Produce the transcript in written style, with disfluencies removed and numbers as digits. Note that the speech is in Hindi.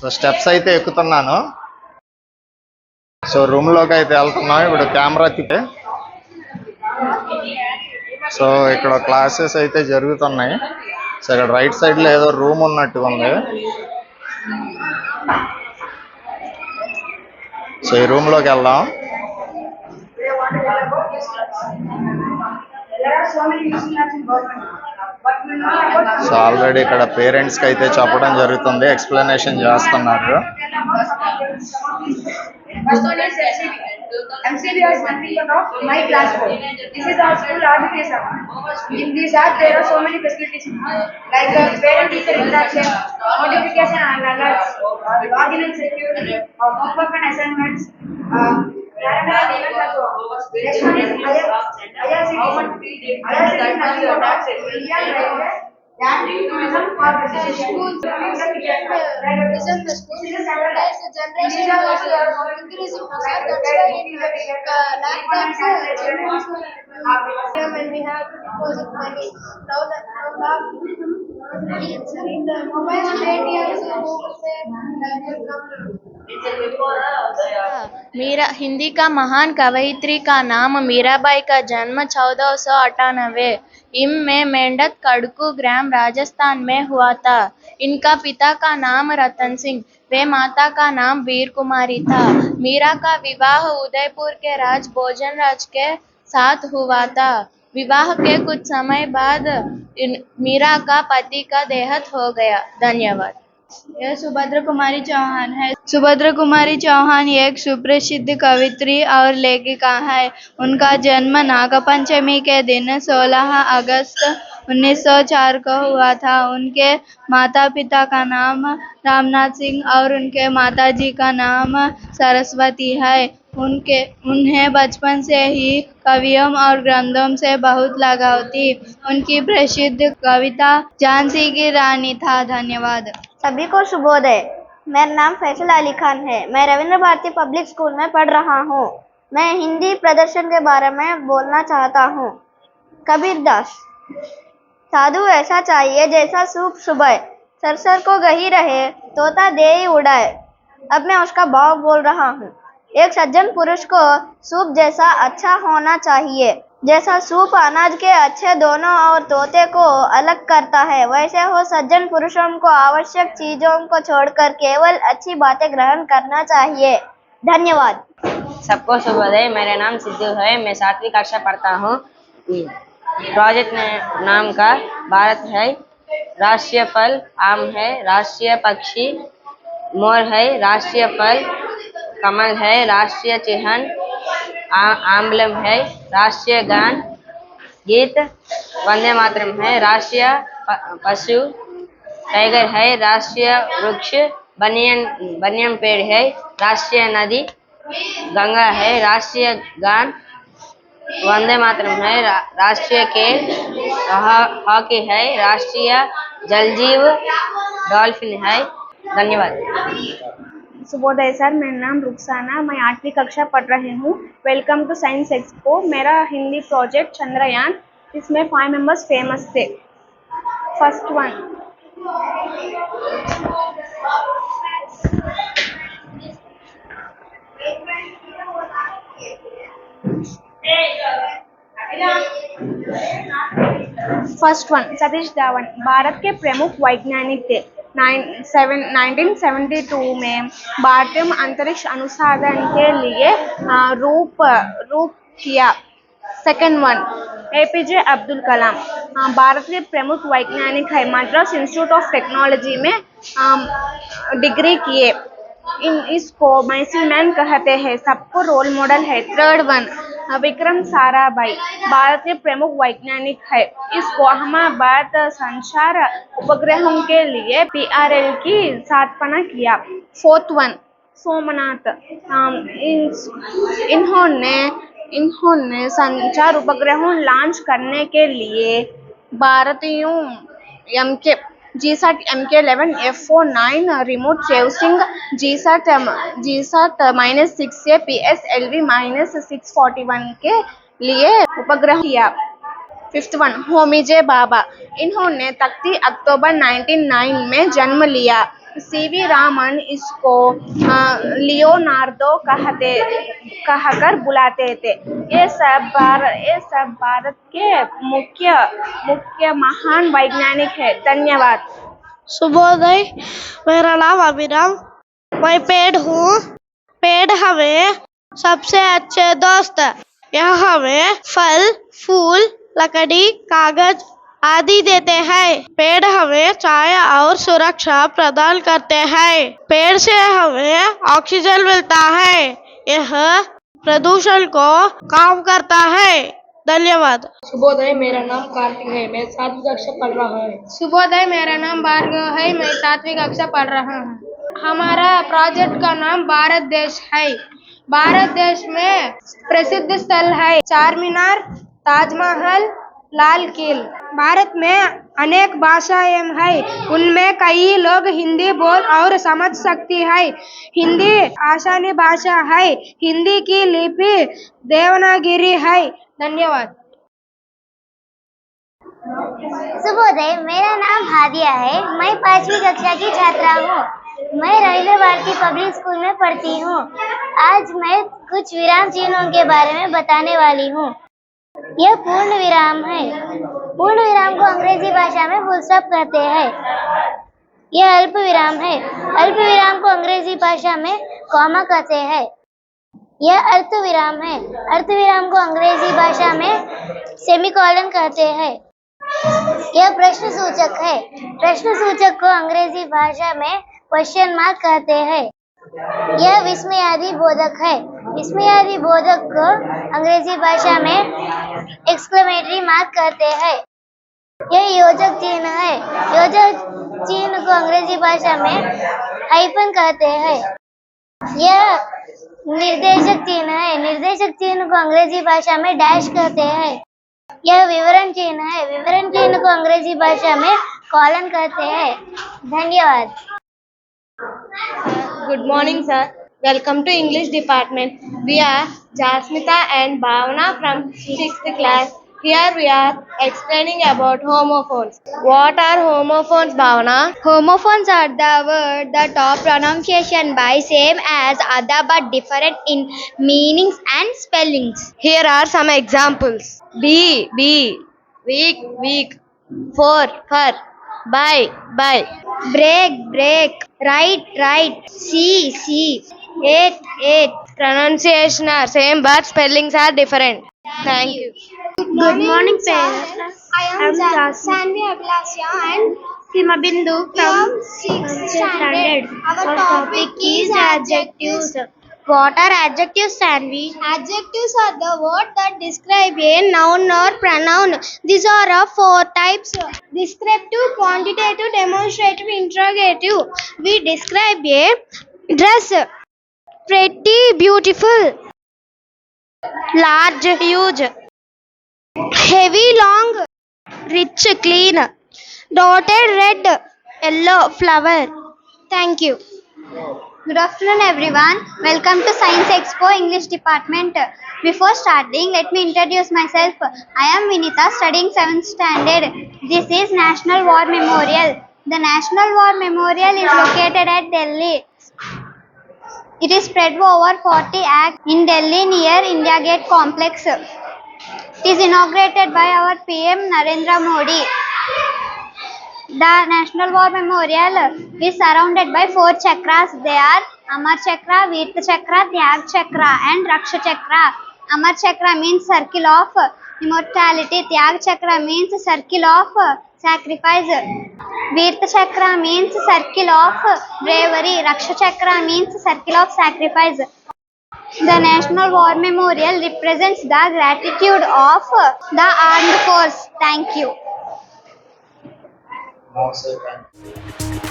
సో స్టెప్స్ అయితే ఎక్కుతున్నాను. సో రూమ్ లోకి అయితే వెళ్తున్నాం. ఇప్పుడు కెమెరా తిప్పే. సో ఇక్కడ క్లాసెస్ అయితే జరుగుతున్నాయి. సో ఇక్కడ రైట్ సైడ్ లో ఏదో రూమ్ ఉన్నట్టు ఉంది. సో ఈ రూమ్ లోకి వెళ్దాం. సో ఆల్రెడీ ఇక్కడ పేరెంట్స్ కి అయితే చెప్పడం జరుగుతుంది, ఎక్స్ప్లెనేషన్ చేస్తున్నారు. MCB is nothing but of my classroom. This is our school education. In this app, there are so many facilities like parent-teacher interaction, notification and alerts, login and security, homework and assignments. Random events also. Next one is IRCTC. IRCTC is nothing but of Indian Railway. That tourism for schools. Tourism the school standardize the generation of increasing that's why laptops when we have to deposit money now in the mobile ATMs Meera Hindi का महान कवयित्री का नाम मीराबाई का जन्म 1498 इम में मेंढक कड़कू ग्राम राजस्थान में हुआ था। इनका पिता का नाम रतन सिंह व माता का नाम वीर कुमारी था। मीरा का विवाह उदयपुर के राज भोजन राज के साथ हुआ था। विवाह के कुछ समय बाद मीरा का पति का देहांत हो गया। धन्यवाद। यह सुभद्रा कुमारी चौहान है। सुभद्रा कुमारी चौहान एक सुप्रसिद्ध कवयित्री और लेखिका है। उनका जन्म नागपंचमी के दिन 16 अगस्त 1904 को हुआ था। उनके माता पिता का नाम रामनाथ सिंह और उनके माताजी का नाम सरस्वती है। उन्हें बचपन से ही कवियों और ग्रंथों से बहुत लगाव थी। उनकी प्रसिद्ध कविता झांसी की रानी था। धन्यवाद। सभी को शुभोदय। मेरा नाम फैसल अली खान है। मैं रविंद्र भारती पब्लिक स्कूल में पढ़ रहा हूँ। मैं हिंदी प्रदर्शन के बारे में बोलना चाहता हूँ। कबीरदास। साधु ऐसा चाहिए जैसा सूप सुबह, सरसर को गही रहे, तोता दे ही उड़ाए। अब मैं उसका भाव बोल रहा हूँ। एक सज्जन पुरुष को सूप जैसा अच्छा होना चाहिए। जैसा सूप अनाज के अच्छे दोनों और तोते को अलग करता है, वैसे हो सज्जन पुरुषों को आवश्यक चीजों को छोड़कर केवल अच्छी बातें ग्रहण करना चाहिए। धन्यवाद। सबको शुभोदय। मेरा नाम सिद्धू है। मैं 7वीं कक्षा पढ़ता हूँ। प्रोजेक्ट नाम का भारत है। राष्ट्रीय फल आम है। राष्ट्रीय पक्षी मोर है। राष्ट्रीय फल कमल है। राष्ट्रीय चिन्ह आम्लम है। राष्ट्रीय गान गीत वंदे मातरम है। राष्ट्रीय पशु टाइगर है। राष्ट्रीय वृक्ष बनियन पेड़ है। राष्ट्रीय नदी गंगा है। राष्ट्रीय गान वंदे मातरम है। राष्ट्रीय खेल हॉकी है। राष्ट्रीय जलजीव डॉल्फिन है। धन्यवाद। शुभोदय सर, मेरा नाम रुखसाना, मैं 8वीं कक्षा पढ़ रही हूँ। Welcome to science expo. मेरा हिंदी प्रोजेक्ट चंद्रयान, इसमें 5 मेंबर्स फेमस थे। फर्स्ट वन, सतीश धावन भारत के प्रमुख वैज्ञानिक थे। 1972 में भारतीय अंतरिक्ष अनुसंधान के लिए रूप किया। Second one, APJ Abdul Kalam Bharat के प्रमुख वैज्ञानिक है। मद्रास इंस्टीट्यूट ऑफ टेक्नोलॉजी में डिग्री किए। इसको मैसूर मैन कहते हैं, सबको रोल मॉडल है। थर्ड वन, विक्रम साराभाई भारत के प्रमुख वैज्ञानिक है। इसको अहमदाबाद संचार उपग्रहों के लिए PRL की स्थापना किया। फोर्थ वन, सोमनाथ इन्होंने संचार उपग्रहों लॉन्च करने के लिए भारतीयों GSAT MK11 F49 remote sensing GSAT-6 PSLV-641 के लिए उपग्रह किया। फिफ्थ वन, होमी जे बाबा इन्होंने 30 अक्टूबर 1909 में जन्म लिया। सीवी रामन इसको लियोनार्डो कहकर बुलाते थे। ये सब भारत के मुख्य मुख्य महान वैज्ञानिक है। धन्यवाद। शुभोदय, मेरा नाम अभिनव, मैं पेड़ हूँ। पेड़ हमें सबसे अच्छे दोस्त है। यह हमें फल, फूल, लकड़ी, कागज आदि देते हैं। पेड़ हमें छाया और सुरक्षा प्रदान करते हैं। पेड़ से हमें ऑक्सीजन मिलता है। यह प्रदूषण को कम करता है। धन्यवाद। शुभोदय, मेरा नाम कार्तिक है, मैं 7वीं कक्षा पढ़ रहा हूँ। शुभोदय, मेरा नाम भार्गव है, मैं 7वीं कक्षा पढ़ रहा हूँ। हमारा प्रोजेक्ट का नाम भारत देश है। भारत देश में प्रसिद्ध स्थल है चार मीनार, ताजमहल, लाल किला। भारत में अनेक भाषाएं हैं, उनमें कई लोग हिंदी बोल और समझ सकती है। हिंदी आसानी भाषा है। हिंदी की लिपि देवनागरी है। धन्यवाद। शुभोदय, मेरा नाम हादिया है, मैं 5वीं कक्षा की छात्रा हूँ। मैं रविंद्र भारती पब्लिक स्कूल में पढ़ती हूँ। आज मैं कुछ विराम चिन्हों के बारे में बताने वाली हूँ। यह पूर्ण विराम है। पूर्ण विराम को अंग्रेजी भाषा में फुल स्टॉप कहते हैं। यह अल्प विराम है। अल्प विराम को अंग्रेजी भाषा में कॉमा कहते हैं। यह अर्ध विराम है। अर्ध विराम को अंग्रेजी भाषा में सेमीकोलन कहते हैं। यह प्रश्न सूचक है। प्रश्न सूचक को अंग्रेजी भाषा में क्वेश्चन मार्क कहते हैं। यह विस्मयादि बोधक है। विस्मयादि बोधक को अंग्रेजी भाषा में एक्सक्लेमेटरी मार्क कहते हैं। यह योजक चिन्ह है। योजक चिन्ह को अंग्रेजी भाषा में हाइफन कहते हैं। यह निर्देशक चिन्ह है। निर्देशक चिन्ह को अंग्रेजी भाषा में डैश कहते हैं। यह विवरण चिन्ह है। विवरण चिन्ह को अंग्रेजी भाषा में कॉलन कहते हैं। धन्यवाद। Good morning, sir. Welcome to English department. We are Jasmita and Bhavana from 6th class. Here we are explaining about homophones. What are homophones, Bhavana? Homophones are the word that are pronunciation by same as other but different in meanings and spellings. Here are some examples. Be, weak, for, by. Break, right, see, eight. Pronunciation are same but spellings are different. Thank you. Good morning, parents. I am Sanvi Ablasya and Simabindu from 6th standard. Our topic is adjectives. What are adjectives, Sanvi? Adjectives are the words that describe a noun or pronoun. These are of 4 types: descriptive, quantitative, demonstrative, interrogative. We describe a dress: pretty, beautiful; large, huge; heavy, long; rich, clean; dotted, red; yellow, flower. Thank you. Good afternoon, everyone. Welcome to Science Expo English Department. Before starting, let me introduce myself. I am Vinita, studying 7th standard. This is National War Memorial. The National War Memorial is located at Delhi. It is spread over 40 acres in Delhi near India Gate complex. It is inaugurated by our PM Narendra Modi. The National War Memorial is surrounded by 4 chakras. They are Amar Chakra, Veerta Chakra, Tyag Chakra and Raksha Chakra. Amar Chakra means circle of immortality. Tyag Chakra means circle of sacrifice. Veerta Chakra means circle of bravery. Raksha Chakra means circle of sacrifice. The National War Memorial represents the gratitude of the armed force. Thank you. More say thank you.